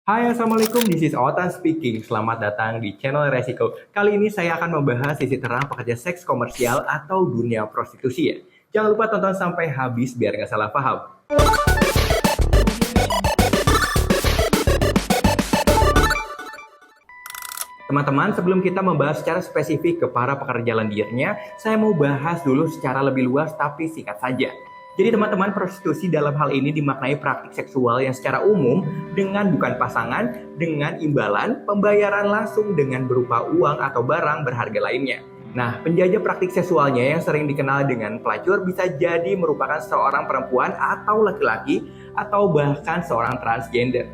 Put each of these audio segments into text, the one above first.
Hai, Assalamualaikum. This is Otan speaking. Selamat datang di channel Resiko. Kali ini saya akan membahas sisi terang pekerja seks komersial atau dunia prostitusi ya. Jangan lupa tonton sampai habis biar nggak salah paham. Teman-teman, sebelum kita membahas secara spesifik ke para pekerja lendirnya, saya mau bahas dulu secara lebih luas tapi singkat saja. Jadi teman-teman, prostitusi dalam hal ini dimaknai praktik seksual yang secara umum dengan bukan pasangan, dengan imbalan, pembayaran langsung dengan berupa uang atau barang berharga lainnya. Nah, penjajah praktik seksualnya yang sering dikenal dengan pelacur bisa jadi merupakan seorang perempuan atau laki-laki atau bahkan seorang transgender.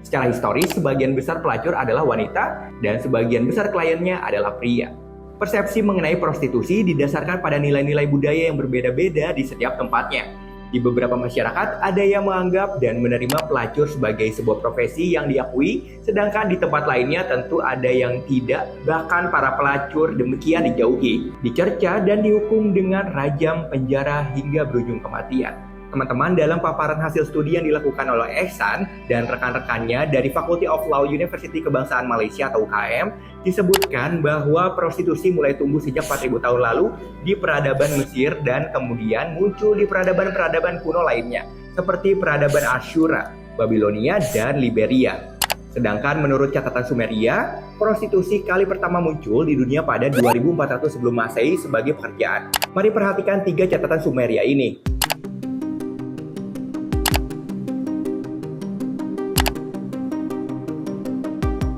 Secara historis, sebagian besar pelacur adalah wanita dan sebagian besar kliennya adalah pria. Persepsi mengenai prostitusi didasarkan pada nilai-nilai budaya yang berbeda-beda di setiap tempatnya. Di beberapa masyarakat, ada yang menganggap dan menerima pelacur sebagai sebuah profesi yang diakui, sedangkan di tempat lainnya tentu ada yang tidak, bahkan para pelacur demikian dijauhi, dicerca, dan dihukum dengan rajam, penjara, hingga berujung kematian. Teman-teman, dalam paparan hasil studi yang dilakukan oleh Ehsan dan rekan-rekannya dari Faculty of Law University Kebangsaan Malaysia atau UKM, disebutkan bahwa prostitusi mulai tumbuh sejak 4.000 tahun lalu di peradaban Mesir dan kemudian muncul di peradaban-peradaban kuno lainnya, seperti peradaban Asyura, Babilonia, dan Liberia. Sedangkan menurut catatan Sumeria, prostitusi kali pertama muncul di dunia pada 2400 sebelum Masehi sebagai pekerjaan. Mari perhatikan 3 catatan Sumeria ini.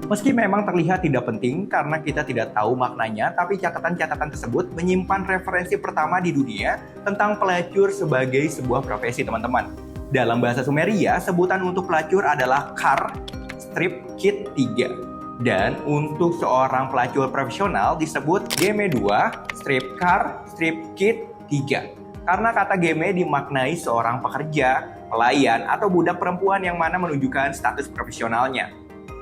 Meski memang terlihat tidak penting karena kita tidak tahu maknanya, tapi catatan-catatan tersebut menyimpan referensi pertama di dunia tentang pelacur sebagai sebuah profesi, teman-teman. Dalam bahasa Sumeria, sebutan untuk pelacur adalah kar, strip kit 3. Dan untuk seorang pelacur profesional disebut geme 2, strip kar, strip kit 3. Karena kata geme dimaknai seorang pekerja, pelayan, atau budak perempuan yang mana menunjukkan status profesionalnya.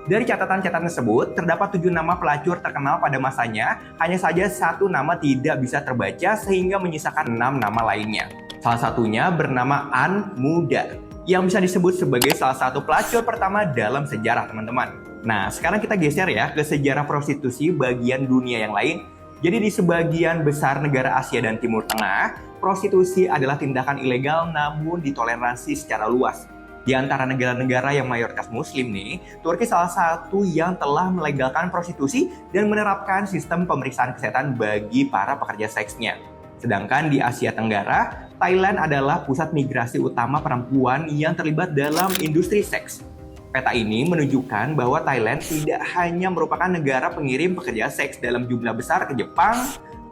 Dari catatan-catatan tersebut, terdapat 7 nama pelacur terkenal pada masanya, hanya saja 1 nama tidak bisa terbaca sehingga menyisakan 6 nama lainnya. Salah satunya bernama An Muda, yang bisa disebut sebagai salah satu pelacur pertama dalam sejarah, teman-teman. Nah, sekarang kita geser ya ke sejarah prostitusi bagian dunia yang lain. Jadi di sebagian besar negara Asia dan Timur Tengah, prostitusi adalah tindakan ilegal namun ditoleransi secara luas. Di antara negara-negara yang mayoritas muslim nih, Turki salah satu yang telah melegalkan prostitusi dan menerapkan sistem pemeriksaan kesehatan bagi para pekerja seksnya. Sedangkan di Asia Tenggara, Thailand adalah pusat migrasi utama perempuan yang terlibat dalam industri seks. Peta ini menunjukkan bahwa Thailand tidak hanya merupakan negara pengirim pekerja seks dalam jumlah besar ke Jepang,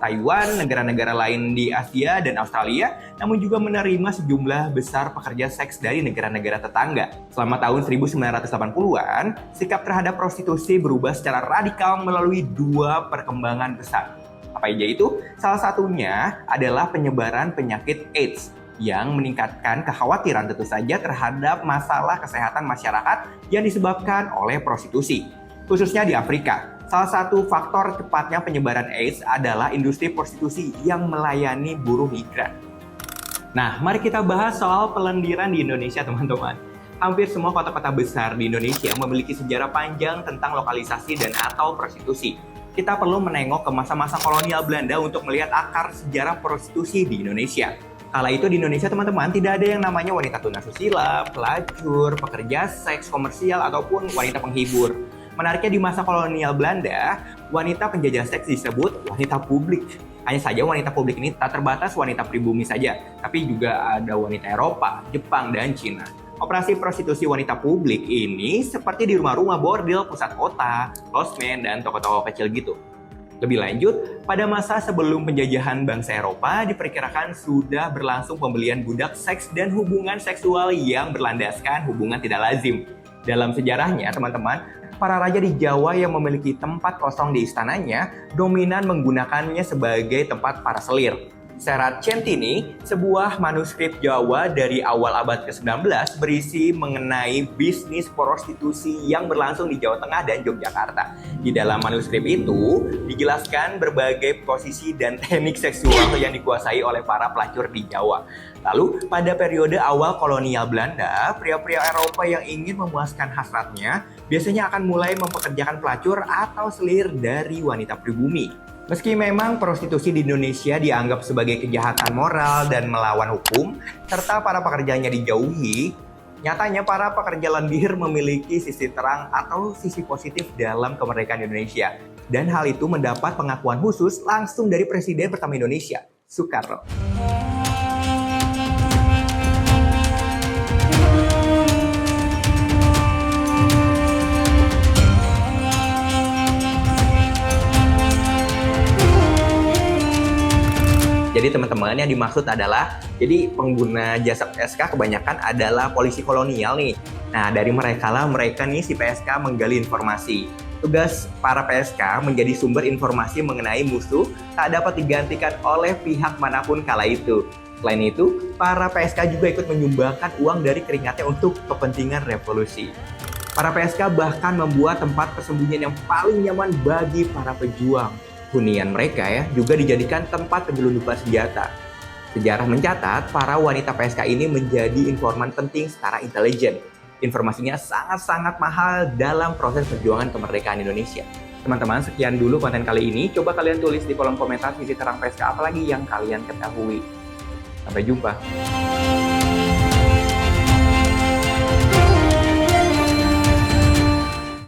Taiwan, negara-negara lain di Asia dan Australia, namun juga menerima sejumlah besar pekerja seks dari negara-negara tetangga. Selama tahun 1980-an, sikap terhadap prostitusi berubah secara radikal melalui 2 perkembangan besar. Apa aja itu? Salah satunya adalah penyebaran penyakit AIDS yang meningkatkan kekhawatiran tentu saja terhadap masalah kesehatan masyarakat yang disebabkan oleh prostitusi, khususnya di Afrika. Salah satu faktor cepatnya penyebaran AIDS adalah industri prostitusi yang melayani buruh migran. Nah, mari kita bahas soal pelendiran di Indonesia, teman-teman. Hampir semua kota-kota besar di Indonesia memiliki sejarah panjang tentang lokalisasi dan atau prostitusi. Kita perlu menengok ke masa-masa kolonial Belanda untuk melihat akar sejarah prostitusi di Indonesia. Kala itu di Indonesia, teman-teman, tidak ada yang namanya wanita tunasusila, pelacur, pekerja seks komersial, ataupun wanita penghibur. Menariknya di masa kolonial Belanda, wanita penjajah seks disebut wanita publik. Hanya saja wanita publik ini tak terbatas wanita pribumi saja, tapi juga ada wanita Eropa, Jepang, dan Cina. Operasi prostitusi wanita publik ini seperti di rumah-rumah bordil, pusat kota, losmen, dan toko-toko kecil gitu. Lebih lanjut, pada masa sebelum penjajahan bangsa Eropa, diperkirakan sudah berlangsung pembelian budak seks dan hubungan seksual yang berlandaskan hubungan tidak lazim. Dalam sejarahnya, teman-teman, para raja di Jawa yang memiliki tempat kosong di istananya dominan menggunakannya sebagai tempat para selir. Serat Centini, sebuah manuskrip Jawa dari awal abad ke-19 berisi mengenai bisnis prostitusi yang berlangsung di Jawa Tengah dan Yogyakarta. Di dalam manuskrip itu dijelaskan berbagai posisi dan teknik seksual yang dikuasai oleh para pelacur di Jawa. Lalu, pada periode awal kolonial Belanda, pria-pria Eropa yang ingin memuaskan hasratnya biasanya akan mulai mempekerjakan pelacur atau selir dari wanita pribumi. Meski memang prostitusi di Indonesia dianggap sebagai kejahatan moral dan melawan hukum, serta para pekerjanya dijauhi, nyatanya para pekerja lendir memiliki sisi terang atau sisi positif dalam kemerdekaan Indonesia. Dan hal itu mendapat pengakuan khusus langsung dari Presiden pertama Indonesia, Soekarno. Jadi teman-teman, yang dimaksud adalah, jadi pengguna jasa PSK kebanyakan adalah polisi kolonial nih. Nah, dari mereka nih si PSK menggali informasi. Tugas para PSK menjadi sumber informasi mengenai musuh tak dapat digantikan oleh pihak manapun kala itu. Selain itu, para PSK juga ikut menyumbangkan uang dari keringatnya untuk kepentingan revolusi. Para PSK bahkan membuat tempat persembunyian yang paling nyaman bagi para pejuang. Hunian mereka juga dijadikan tempat penyelundupan senjata. Sejarah mencatat, para wanita PSK ini menjadi informan penting secara intelijen. Informasinya sangat-sangat mahal dalam proses perjuangan kemerdekaan Indonesia. Teman-teman, sekian dulu konten kali ini. Coba kalian tulis di kolom komentar sisi terang PSK apalagi yang kalian ketahui. Sampai jumpa.